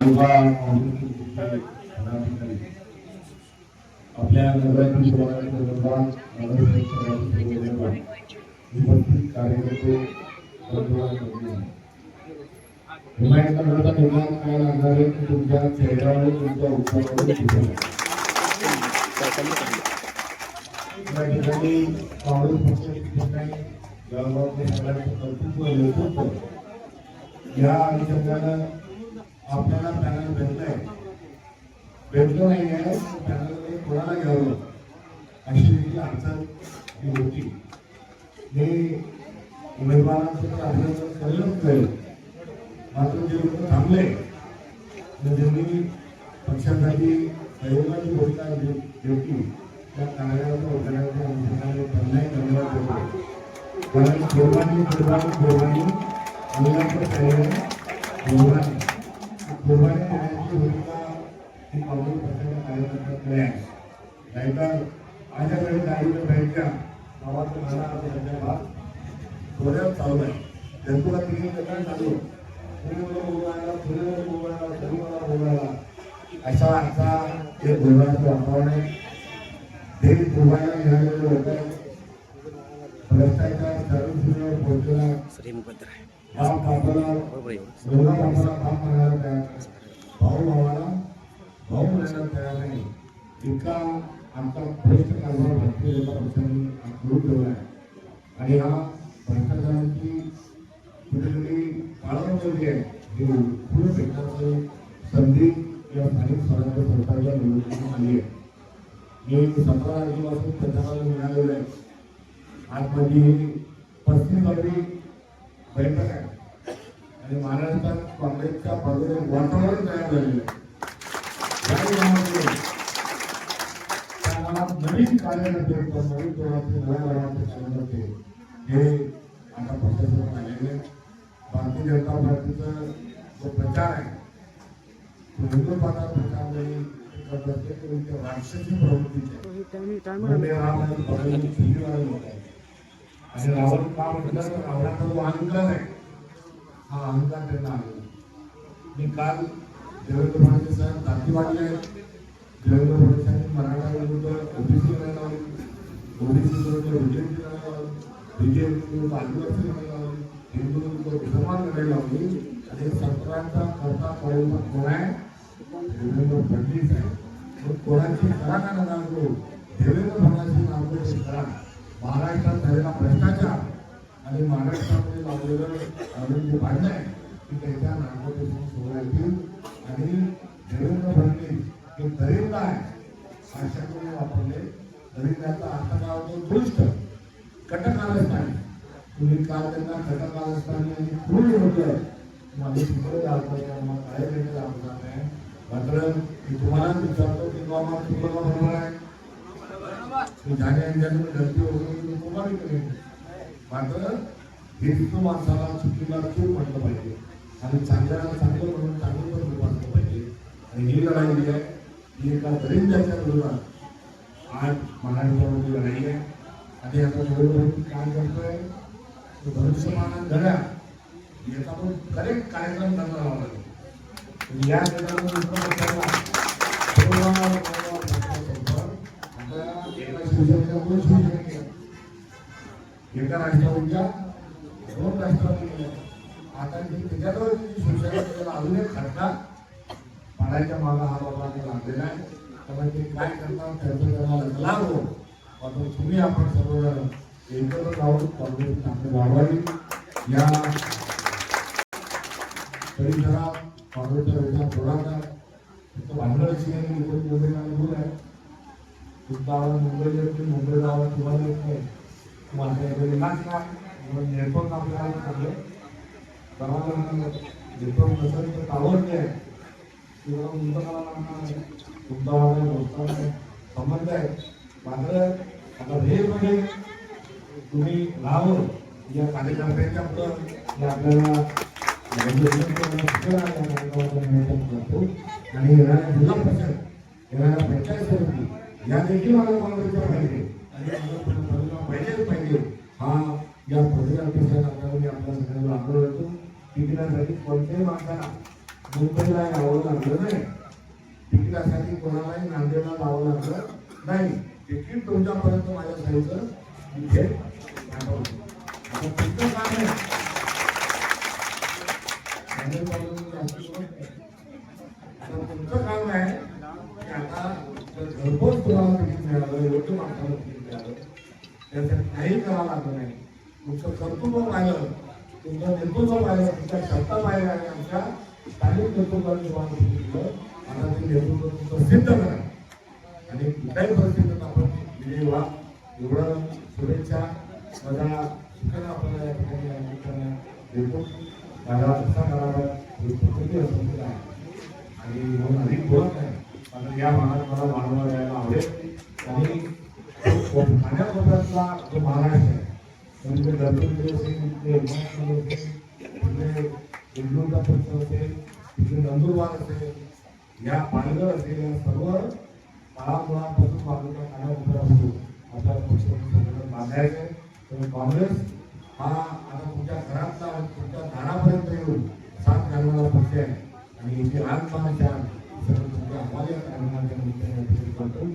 आपल्या नगरातील उपस्थित कार्यकर्ते काय लागणार आहे की तुमच्या चेहऱ्यावर तुमच्या उत्साहावर या अनुषंगानं आपल्याला पॅनल भेटलं नाही आहे. पॅनलमध्ये कोणाला घ्यावं अशी देखील अडचण होती. मी उमेदवारांचं अभिनंदन करेलच करेल, मात्र जे लोक थांबले ज्यांनी पक्षासाठी सहयोगाची भूमिका घेतली त्या कार्यालयाच्या उद्घाटनाच्या अनुषंगाने त्यांनाही धन्यवाद देतो. कारण कोरबानी देण्याची भूमिका ही काँग्रेस पक्षाच्या कार्यकर्त्यांकडे आहे. नाहीतर माझ्याकडे काही बँकच्या गावाचं मला भाग थोड्याच चालू आहे. जनतेला तिघी चालू बोलायला अशा आजचा एक बोलण्याचं वातावरण आहे. ते बोलायला मिळालेलं होतं भ्रष्टाचार सर्वसुद्धा पोहोचलेला काम कापाला काम करणारा तयार भाऊ भावाला भाऊ म्हणायला तयार नाही. इतका आमचा भ्रष्ट कारभार भारतीय जनता पक्षाने सुरू ठेवला आहे. आणि हा भ्रष्टाचाराची कुठेतरी काळाबंदी आहे ही पुढे भेटण्याची संधी या स्थानिक स्वराज्य सरकारच्या निवडणुकीतून आली आहे. मी 17 तारखेपासून प्रचाराला मिळालेलं आहे. आज माझी 35वी बैठक आहे आणि महाराष्ट्रात काँग्रेसच्या बाजूने वातावरण तयार झालेलं आहे. नवीन कार्यकर्ते नवीन धोरणाचे कार्यकर्ते हे आता पक्षासोबत आलेले. भारतीय जनता पार्टीचा जो प्रचार आहे तो हिंदुत्वाचा प्रचार नाही, राक्षसी प्रवृत्तीचे आणि रावण का म्हटलं तर रावणाचा जो अहंकार आहे हा अहंकार त्यांना आलेला. मी काल देवेंद्र फडणवीस साहेब जाती वाढले आहेत. देवेंद्र फडणवीस यांनी मराठा विरुद्ध ओबीसी लढाई लावली, ओबीसी विरुद्ध बीजेपी विरुद्ध आदिवासी लढाई लावली, हिंदू विरुद्ध मुसलमान लढाई लावली. आणि सत्तरांचा करता कोण आहे? देवेंद्र फडणवीस आहे. कोणाची करा का नका करू, देवेंद्र फडणवीस नाव करा. महाराष्ट्रात झालेला भ्रष्टाचार आणि महाराष्ट्रामध्ये लावलेलं जे भांडण आहे की त्याच्या नागरिकांपासून सोडायची. आणि देवेंद्र फडणवीस हे दरिद्र आहे हा शब्द वापरले. दरिद्राचा अर्थ काय होतो? दुष्ट, कटकारस्थानी. तुम्ही काल त्यांना कटकारस्थानी आणि क्रूर म्हटलं माझे तिकडे मला काय भेटलं आवडणार नाही. मात्र मी तुम्हाला विचारतो की बाबा तुम्हाला बरोबर आहे गलती वगैरे तुम्हाला करेल. मात्र हे माणसाला चुकीला चूक म्हटलं पाहिजे आणि चांगल्याला चांगलं म्हणून चांगलं पण रूपांतर पाहिजे. आणि ही लढाई जी आहे ही एका दरिद्राच्या विरोधात आज महाराष्ट्रामध्ये लढाई आहे. आणि आता थोडं काय करतोय भविष्यमानात घड्या याचा पण करेक्ट कार्यक्रम करणार आला. या एका राष्ट्रवादीच्या 2 राष्ट्रवादी केल्या. आता त्याच्याजवळ शिवसेना अजून एक खटका पाडायच्या मागा हा बाबांनी लागलेला आहे. त्यामुळे ते काय करतात त्याचं त्यांना लाभ हो. मात्र तुम्ही आपण सर्वजण एकत्र राहून काँग्रेस चांगली वाढवावी. या परिसरात काँग्रेसच्या वेळेला थोडासा भांडणाची मुंबईला दूर आहे. मुंबई येते, मुंबई गावात तुम्हाला येत नाही. माझ्याकडे लागणार नेटवर्क आपल्याला चांगलं गावाला नेटवर्क नसेल तर आवडते आहे किंवा मुंबईला लागणार तुमचा संबंध आहे. मात्र आता रेलमध्ये तुम्ही राहावं या कार्यकर्त्यांच्या पुढं आपल्याला आणि येणाऱ्या जिल्हा परिषद येणाऱ्या पंचायत समिती या देखील मला काँग्रेसच्या पाहिजे आणि पाहिजे हा या प्रक्रिया आपल्याला सगळ्यांना आग्रह होतो की तिला कोणत्याही माणसाला मुंबईला यावं लागलं नाही, तिकिटासाठी कोणालाही नांदेडला जावं लागलं नाही. तिकीट तुमच्यापर्यंत माझ्या साईचं इथे पाठवलं. आता तुमचं काम आहे आता तुमचं काम आहे की आता घरपोच तुम्हाला तिकीट मिळालं, योग्य माणसाला तिकीट मिळालं, त्यासाठी काही करावं लागलं नाही. तुमचं कर्तृत्व पाहिलं, तुमचं नेतृत्व पाहिलं, तुमच्या क्षमता पाहिल्या आणि आमच्या स्थानिक नेतृत्वाने तुम्हाला दिलं. आता ते नेतृत्व तुमचं सिद्ध करा आणि कुठल्याही परिस्थितीत आपण विजयी व्हा. एवढं शुभेच्छा माझ्या शिक्षण आपल्याला या ठिकाणी देतो. माझा कसा करावा प्रकृती असं आहे आणि म्हणून अधिक बोलत नाही. आता या भागात मला वारंवार यायला आवडेल आणि खाण्यापदार्थातला जो महाराष्ट्र आहे म्हणजे गणपती असेल, इंदूरचा परिसर असेल, तिथे नंदुरबार असेल, या पालघर असेल, या सर्व मुळापासून बाजूला खाण्यापदार्थापासून आपल्याला पक्ष बांधायचं आहे. तर काँग्रेस हा आता तुमच्या घरातला तुमच्या दारापर्यंत येऊन साथ घालणारा पक्ष आहे आणि इथे आज सगळं तुमच्या आम्हाला या कार्यक्रमाच्या निमित्ताने